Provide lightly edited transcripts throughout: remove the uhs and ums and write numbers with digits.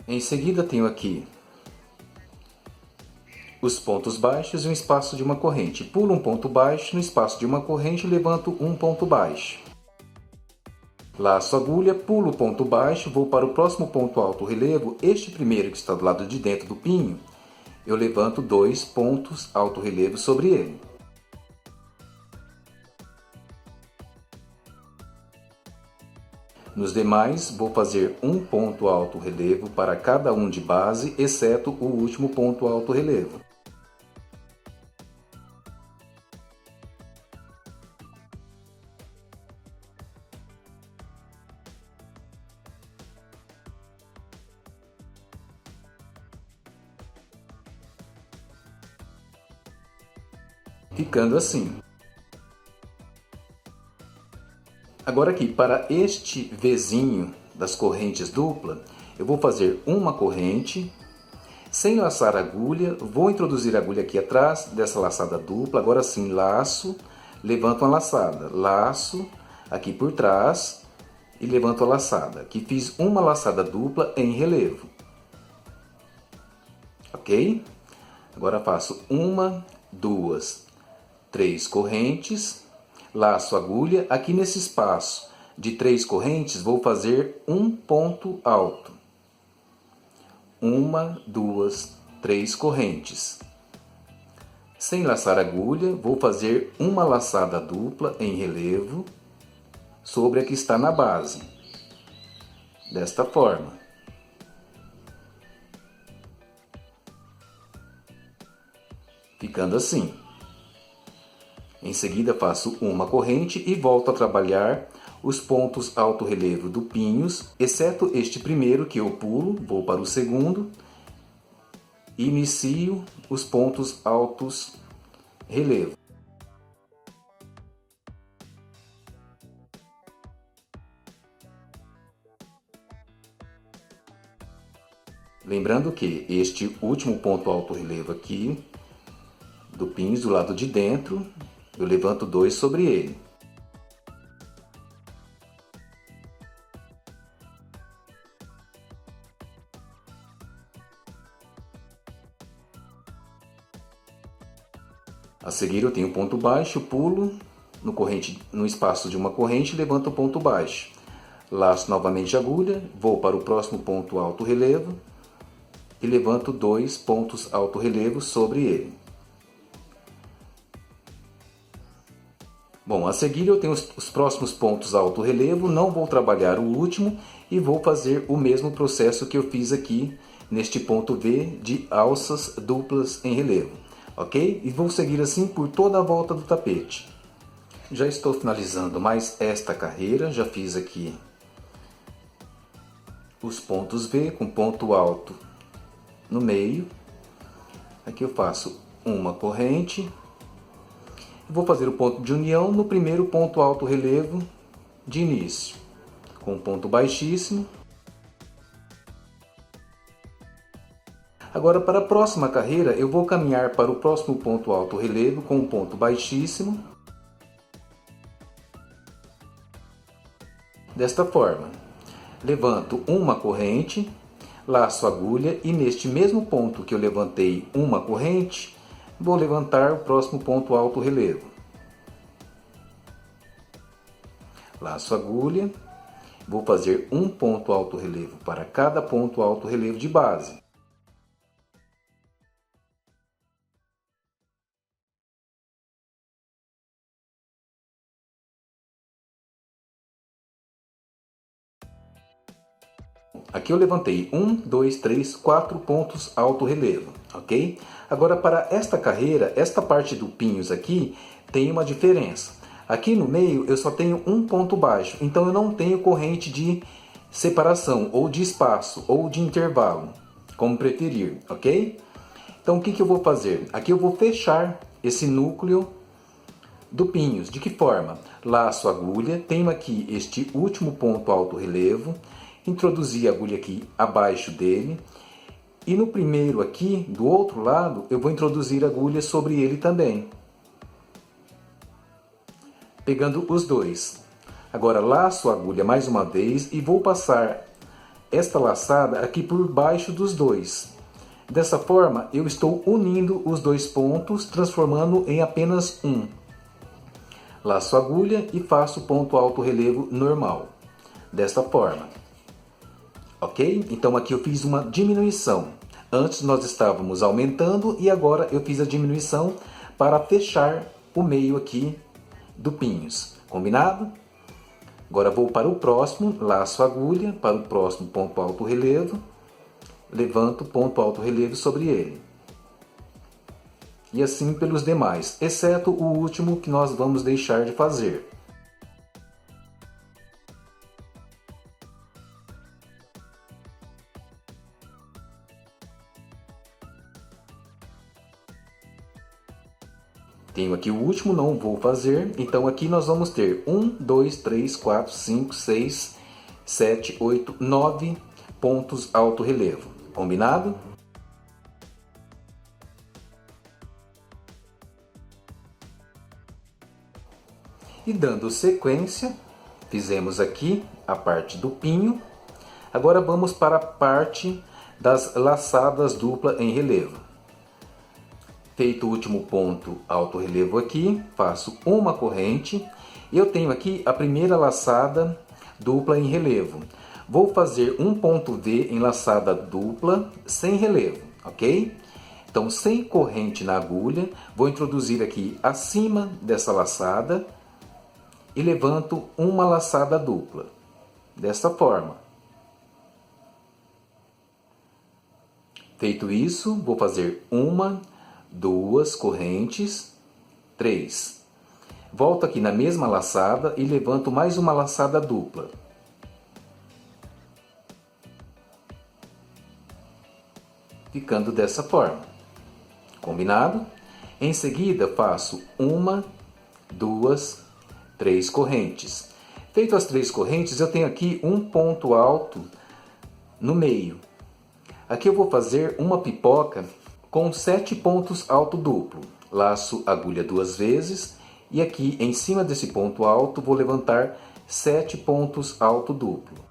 Em seguida tenho aqui os pontos baixos e um espaço de uma corrente. Pulo um ponto baixo, no espaço de uma corrente levanto um ponto baixo. Laço a agulha, pulo o ponto baixo, vou para o próximo ponto alto relevo, este primeiro que está do lado de dentro do pinho, eu levanto 2 pontos alto relevo sobre ele. Nos demais, vou fazer um ponto alto relevo para cada um de base, exceto o último ponto alto relevo. Ficando assim. Agora aqui, para este Vzinho das correntes dupla, eu vou fazer uma corrente, sem laçar a agulha, vou introduzir a agulha aqui atrás dessa laçada dupla, agora sim laço, levanto uma laçada, laço aqui por trás e levanto a laçada. Aqui fiz uma laçada dupla em relevo, ok? Agora faço uma, duas, três correntes, laço a agulha, aqui nesse espaço de 3 correntes vou fazer um ponto alto. 1, 2, 3 correntes. Sem laçar a agulha, vou fazer uma laçada dupla em relevo sobre a que está na base. Desta forma. Ficando assim. Em seguida faço uma corrente e volto a trabalhar os pontos alto relevo do pinhos, exceto este primeiro que eu pulo, vou para o segundo e inicio os pontos altos relevo. Lembrando que este último ponto alto relevo aqui do pinhos do lado de dentro, eu levanto 2 sobre ele. A seguir eu tenho ponto baixo, pulo no espaço de uma corrente, levanto o ponto baixo. Laço novamente a agulha, vou para o próximo ponto alto relevo e levanto 2 pontos alto relevo sobre ele. Bom, a seguir eu tenho os próximos pontos alto relevo, não vou trabalhar o último e vou fazer o mesmo processo que eu fiz aqui neste ponto V de alças duplas em relevo, ok? E vou seguir assim por toda a volta do tapete. Já estou finalizando mais esta carreira, já fiz aqui os pontos V com ponto alto no meio. Aqui eu faço uma corrente. Vou fazer o ponto de união no primeiro ponto alto relevo de início, com um ponto baixíssimo. Agora, para a próxima carreira, eu vou caminhar para o próximo ponto alto relevo com um ponto baixíssimo. Desta forma, levanto uma corrente, laço a agulha e neste mesmo ponto que eu levantei uma corrente, vou levantar o próximo ponto alto relevo. Laço a agulha, vou fazer um ponto alto relevo para cada ponto alto relevo de base. Aqui eu levantei 1, 2, 3, 4 pontos alto relevo, ok? Agora para esta carreira, esta parte do pinhos aqui tem uma diferença. Aqui no meio eu só tenho um ponto baixo, então eu não tenho corrente de separação, ou de espaço, ou de intervalo, como preferir, ok? Então o que eu vou fazer? Aqui eu vou fechar esse núcleo do pinhos. De que forma? Laço a agulha, tenho aqui este último ponto alto relevo, introduzi a agulha aqui abaixo dele, e no primeiro aqui, do outro lado, eu vou introduzir a agulha sobre ele também, pegando os dois. Agora laço a agulha mais uma vez e vou passar esta laçada aqui por baixo dos dois. Dessa forma, eu estou unindo os dois pontos, transformando em apenas um. Laço a agulha e faço ponto alto relevo normal. Desta forma. Ok? Então aqui eu fiz uma diminuição. Antes nós estávamos aumentando e agora eu fiz a diminuição para fechar o meio aqui do pinhos. Combinado? Agora vou para o próximo, laço a agulha, para o próximo ponto alto relevo, levanto ponto alto relevo sobre ele. E assim pelos demais, exceto o último que nós vamos deixar de fazer. Tenho aqui o último, não vou fazer. Então aqui nós vamos ter 1, 2, 3, 4, 5, 6, 7, 8, 9 pontos alto relevo. Combinado? E dando sequência, fizemos aqui a parte do pinho. Agora vamos para a parte das laçadas dupla em relevo. Feito o último ponto alto relevo aqui, faço uma corrente. E eu tenho aqui a primeira laçada dupla em relevo. Vou fazer um ponto V em laçada dupla sem relevo, ok? Então, sem corrente na agulha, vou introduzir aqui acima dessa laçada e levanto uma laçada dupla, desta forma. Feito isso, vou fazer uma, duas correntes, 3. Volto aqui na mesma laçada e levanto mais uma laçada dupla. Ficando dessa forma. Combinado? Em seguida, faço uma, duas, 3 correntes. Feito as 3 correntes, eu tenho aqui um ponto alto no meio. Aqui eu vou fazer uma pipoca com 7 pontos alto duplo. Laço a agulha 2 vezes e aqui em cima desse ponto alto vou levantar 7 pontos alto duplo.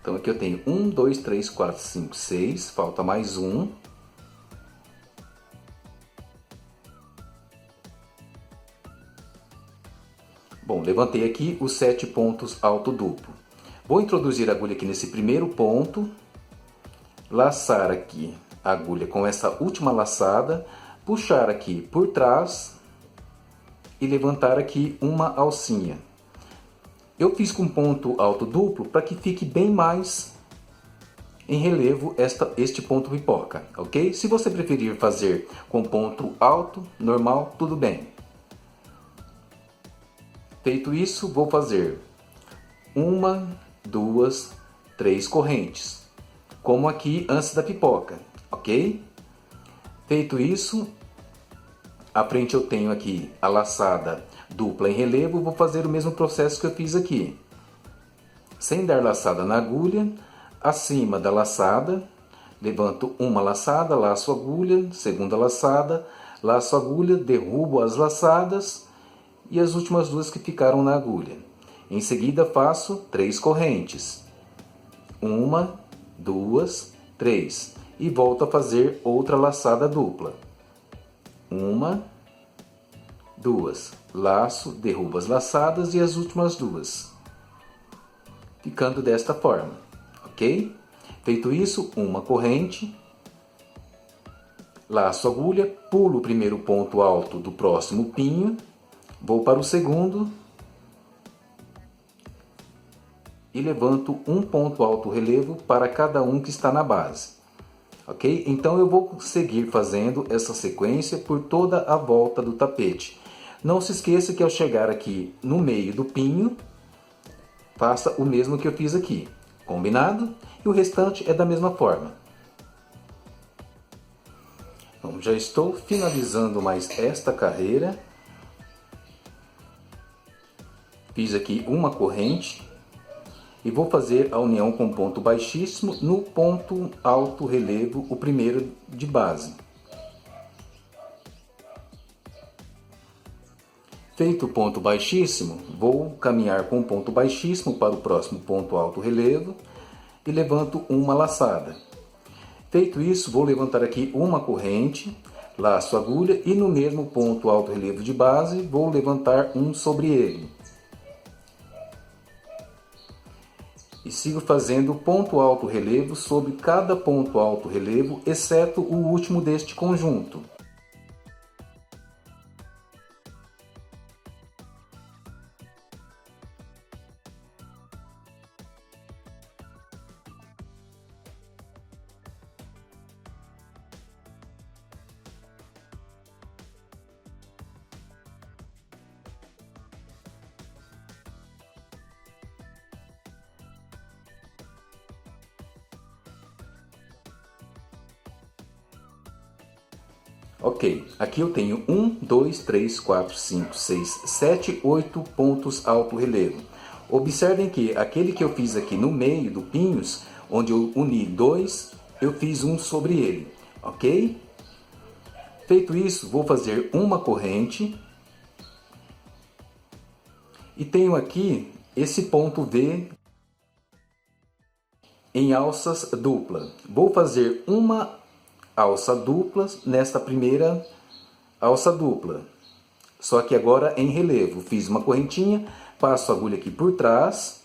Então aqui eu tenho 1, 2, 3, 4, 5, 6, falta mais um. Bom, levantei aqui os 7 pontos alto duplo. Vou introduzir a agulha aqui nesse primeiro ponto, laçar aqui a agulha com essa última laçada, puxar aqui por trás e levantar aqui uma alcinha. Eu fiz com ponto alto duplo para que fique bem mais em relevo este ponto pipoca, ok? Se você preferir fazer com ponto alto, normal, tudo bem. Feito isso, vou fazer uma, duas, 3 correntes, como aqui antes da pipoca, ok? Feito isso, à frente eu tenho aqui a laçada dupla em relevo, vou fazer o mesmo processo que eu fiz aqui. Sem dar laçada na agulha, acima da laçada, levanto uma laçada, laço a agulha, segunda laçada, laço a agulha, derrubo as laçadas e as últimas duas que ficaram na agulha. Em seguida faço 3 correntes. 1, 2, 3. E volto a fazer outra laçada dupla. 1, 2. Laço, derrubo as laçadas e as últimas duas. Ficando desta forma, ok? Feito isso, uma corrente. Laço a agulha, pulo o primeiro ponto alto do próximo pinho. Vou para o segundo e levanto um ponto alto relevo para cada um que está na base. Ok? Então eu vou seguir fazendo essa sequência por toda a volta do tapete. Não se esqueça que ao chegar aqui no meio do pinho, faça o mesmo que eu fiz aqui. Combinado? E o restante é da mesma forma. Bom, já estou finalizando mais esta carreira. Fiz aqui uma corrente e vou fazer a união com ponto baixíssimo no ponto alto relevo, o primeiro de base. Feito o ponto baixíssimo, vou caminhar com o ponto baixíssimo para o próximo ponto alto relevo e levanto uma laçada. Feito isso, vou levantar aqui uma corrente, laço a agulha e no mesmo ponto alto relevo de base, vou levantar um sobre ele. E sigo fazendo ponto alto relevo sobre cada ponto alto relevo, exceto o último deste conjunto. Ok, aqui eu tenho 1, 2, 3, 4, 5, 6, 7, 8 pontos alto relevo. Observem que aquele que eu fiz aqui no meio do pinhos, onde eu uni dois, eu fiz um sobre ele, ok? Feito isso, vou fazer uma corrente e tenho aqui esse ponto V em alças dupla. Vou fazer uma alça dupla nesta primeira alça dupla, só que agora em relevo. Fiz uma correntinha, passo a agulha aqui por trás,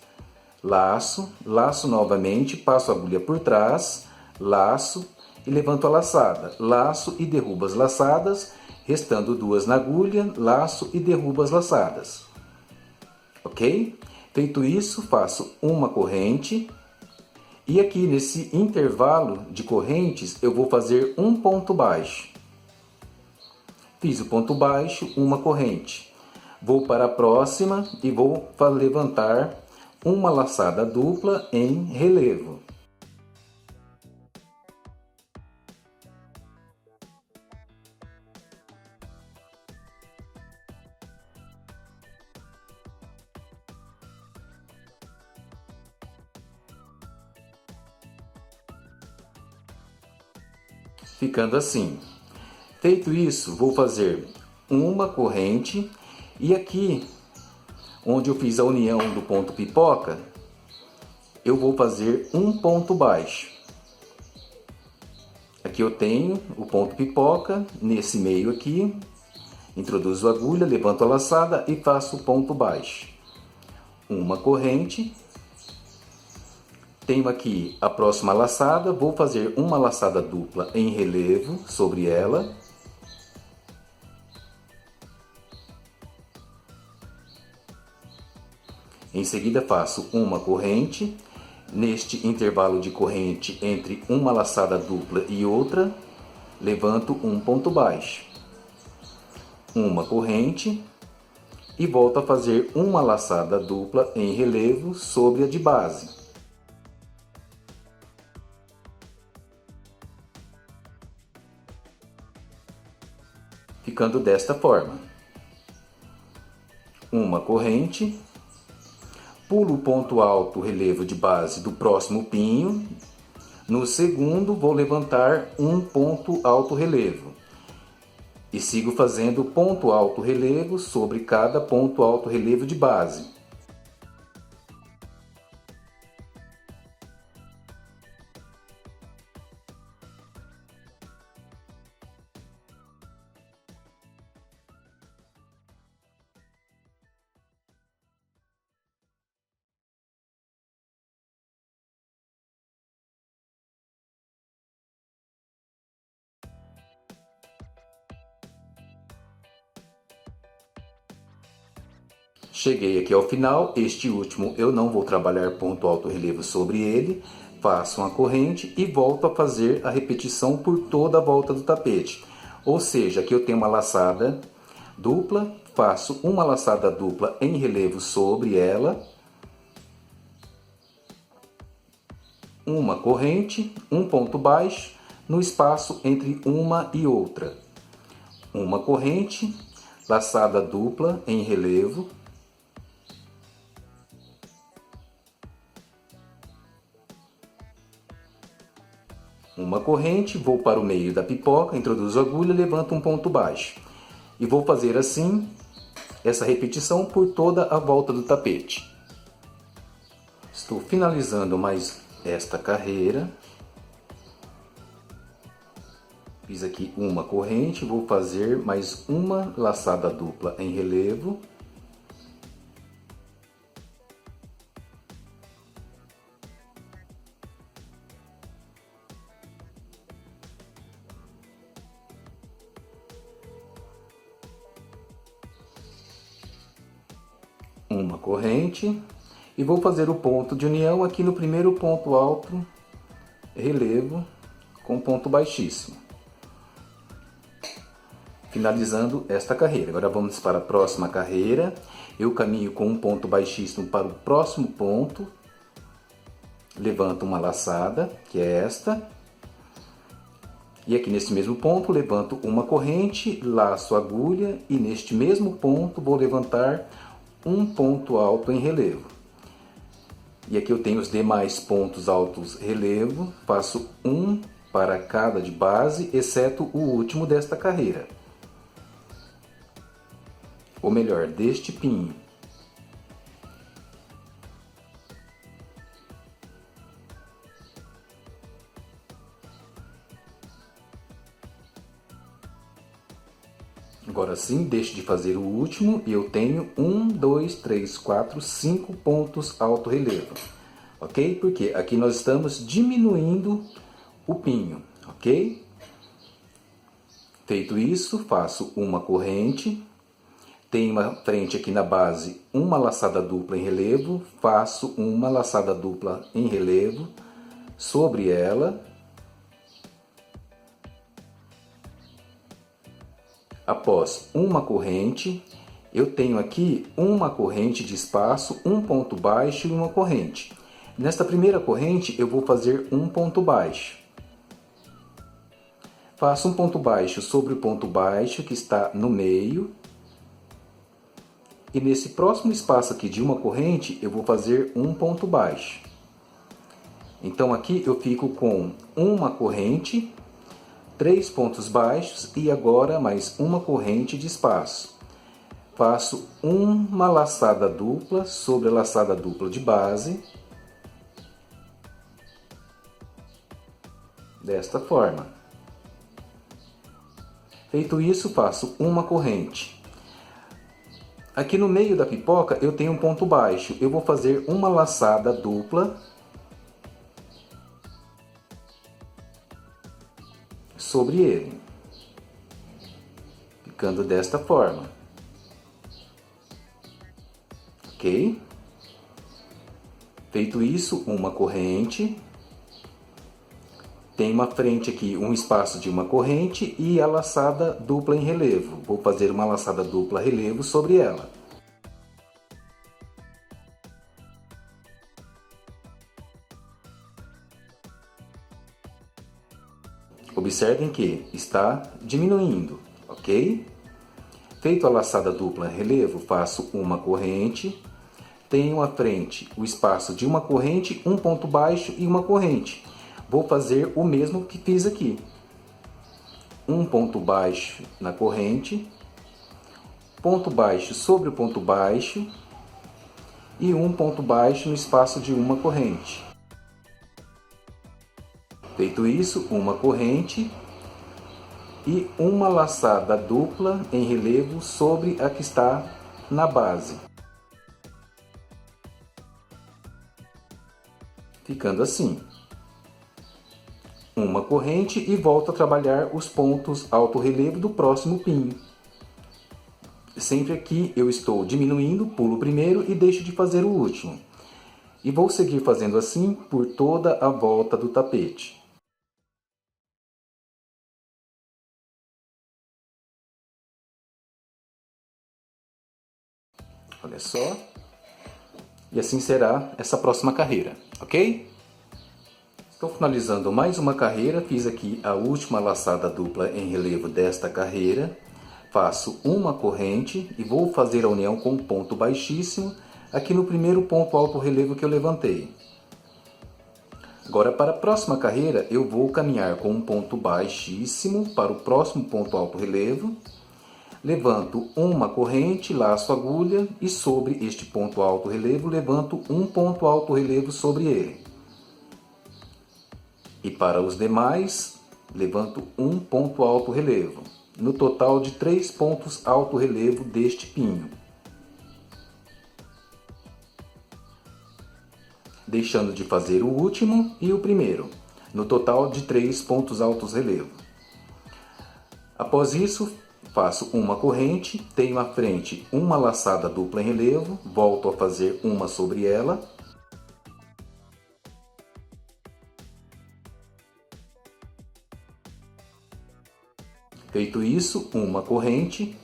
laço, laço novamente, passo a agulha por trás, laço e levanto a laçada, laço e derrubo as laçadas, restando duas na agulha, laço e derrubo as laçadas. Ok? Feito isso, faço uma corrente. E aqui nesse intervalo de correntes eu vou fazer um ponto baixo. Fiz o ponto baixo, uma corrente. Vou para a próxima e vou levantar uma laçada dupla em relevo. Ficando assim. Feito isso, vou fazer uma corrente e aqui, onde eu fiz a união do ponto pipoca, eu vou fazer um ponto baixo. Aqui eu tenho o ponto pipoca, nesse meio aqui, introduzo a agulha, levanto a laçada e faço o ponto baixo. Uma corrente. Tenho aqui a próxima laçada, vou fazer uma laçada dupla em relevo sobre ela. Em seguida faço uma corrente. Neste intervalo de corrente entre uma laçada dupla e outra, levanto um ponto baixo. Uma corrente e volto a fazer uma laçada dupla em relevo sobre a de base. Ficando desta forma. Uma corrente, pulo o ponto alto relevo de base do próximo pinho. No segundo vou levantar um ponto alto relevo. E sigo fazendo ponto alto relevo sobre cada ponto alto relevo de base. Cheguei aqui ao final, este último eu não vou trabalhar ponto alto relevo sobre ele, faço uma corrente e volto a fazer a repetição por toda a volta do tapete. Ou seja, aqui eu tenho uma laçada dupla, faço uma laçada dupla em relevo sobre ela, uma corrente, um ponto baixo no espaço entre uma e outra, uma corrente, laçada dupla em relevo, uma corrente, vou para o meio da pipoca, introduzo a agulha, levanto um ponto baixo. E vou fazer assim, essa repetição por toda a volta do tapete. Estou finalizando mais esta carreira. Fiz aqui uma corrente, vou fazer mais uma laçada dupla em relevo. Uma corrente e vou fazer o ponto de união aqui no primeiro ponto alto relevo com ponto baixíssimo, finalizando esta carreira. Agora vamos para a próxima carreira. Eu caminho com um ponto baixíssimo para o próximo ponto, levanto uma laçada, que é esta, e aqui nesse mesmo ponto levanto uma corrente, laço a agulha e neste mesmo ponto vou levantar um ponto alto em relevo. E aqui eu tenho os demais pontos altos relevo, faço um para cada de base, exceto o último desta carreira. Ou melhor, deste pinho. Agora sim, deixo de fazer o último e eu tenho 1, 2, 3, 4, 5 pontos alto relevo, ok? Porque aqui nós estamos diminuindo o pinho, ok? Feito isso, faço uma corrente, tenho uma frente aqui na base, uma laçada dupla em relevo, faço uma laçada dupla em relevo sobre ela. Após uma corrente, eu tenho aqui uma corrente de espaço, um ponto baixo e uma corrente. Nesta primeira corrente, eu vou fazer um ponto baixo. Faço um ponto baixo sobre o ponto baixo que está no meio. E nesse próximo espaço aqui de uma corrente, eu vou fazer um ponto baixo. Então aqui eu fico com uma corrente, 3 pontos baixos e agora mais uma corrente de espaço. Faço uma laçada dupla sobre a laçada dupla de base, desta forma. Feito isso, faço uma corrente. Aqui no meio da pipoca eu tenho um ponto baixo, eu vou fazer uma laçada dupla sobre ele, ficando desta forma, ok? Feito isso, uma corrente, tem uma frente aqui, um espaço de uma corrente e a laçada dupla em relevo. Vou fazer uma laçada dupla relevo sobre ela. Observem que está diminuindo, ok? Feito a laçada dupla relevo, faço uma corrente, tenho à frente o espaço de uma corrente, um ponto baixo e uma corrente. Vou fazer o mesmo que fiz aqui. Um ponto baixo na corrente, ponto baixo sobre o ponto baixo e um ponto baixo no espaço de uma corrente. Feito isso, uma corrente e uma laçada dupla em relevo sobre a que está na base. Ficando assim. Uma corrente e volto a trabalhar os pontos alto relevo do próximo pinho. Sempre aqui eu estou diminuindo, pulo o primeiro e deixo de fazer o último. E vou seguir fazendo assim por toda a volta do tapete. Olha só. E assim será essa próxima carreira, ok? Estou finalizando mais uma carreira, fiz aqui a última laçada dupla em relevo desta carreira. Faço uma corrente e vou fazer a união com um ponto baixíssimo aqui no primeiro ponto alto relevo que eu levantei. Agora para a próxima carreira eu vou caminhar com um ponto baixíssimo para o próximo ponto alto relevo. Levanto uma corrente, laço a agulha e sobre este ponto alto relevo levanto um ponto alto relevo sobre ele. E para os demais, levanto um ponto alto relevo, no total de 3 pontos alto relevo deste pinho. Deixando de fazer o último e o primeiro, no total de 3 pontos altos relevo. Após isso, faço uma corrente, tenho à frente uma laçada dupla em relevo, volto a fazer uma sobre ela. Feito isso, uma corrente.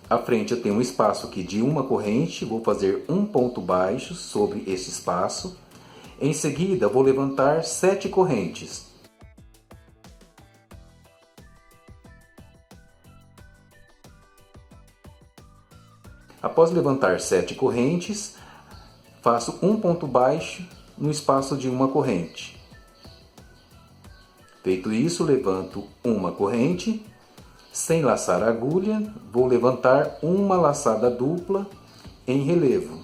À frente eu tenho um espaço aqui de uma corrente, vou fazer um ponto baixo sobre esse espaço. Em seguida, vou levantar 7 correntes. Após levantar 7 correntes, faço um ponto baixo no espaço de uma corrente. Feito isso, levanto uma corrente. Sem laçar a agulha, vou levantar uma laçada dupla em relevo,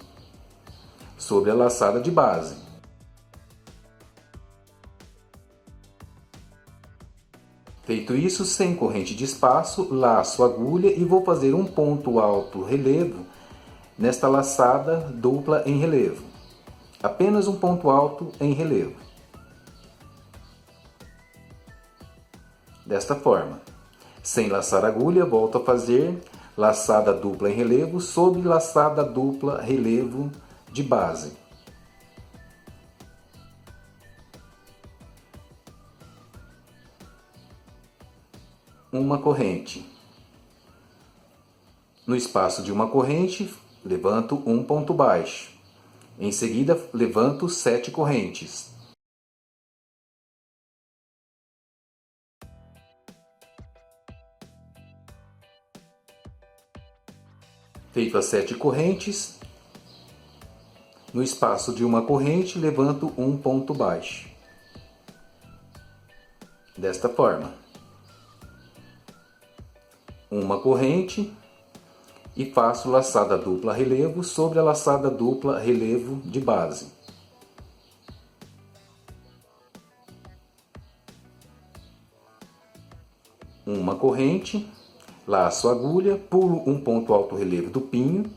sobre a laçada de base. Feito isso, sem corrente de espaço, laço a agulha e vou fazer um ponto alto relevo nesta laçada dupla em relevo. Apenas um ponto alto em relevo. Desta forma. Sem laçar a agulha, volto a fazer laçada dupla em relevo sobre laçada dupla relevo de base. Uma corrente. No espaço de uma corrente, levanto um ponto baixo. Em seguida, levanto 7 correntes. Feito as 7 correntes, no espaço de uma corrente, levanto um ponto baixo. Desta forma. Uma corrente e faço laçada dupla relevo sobre a laçada dupla relevo de base. Uma corrente, laço a agulha, pulo um ponto alto relevo do pinho.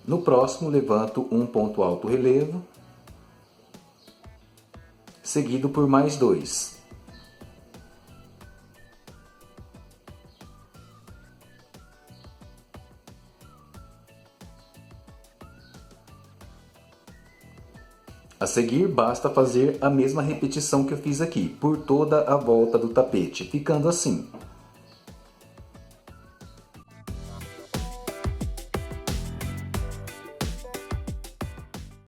No próximo, levanto um ponto alto relevo, seguido por mais 2. A seguir, basta fazer a mesma repetição que eu fiz aqui, por toda a volta do tapete, ficando assim.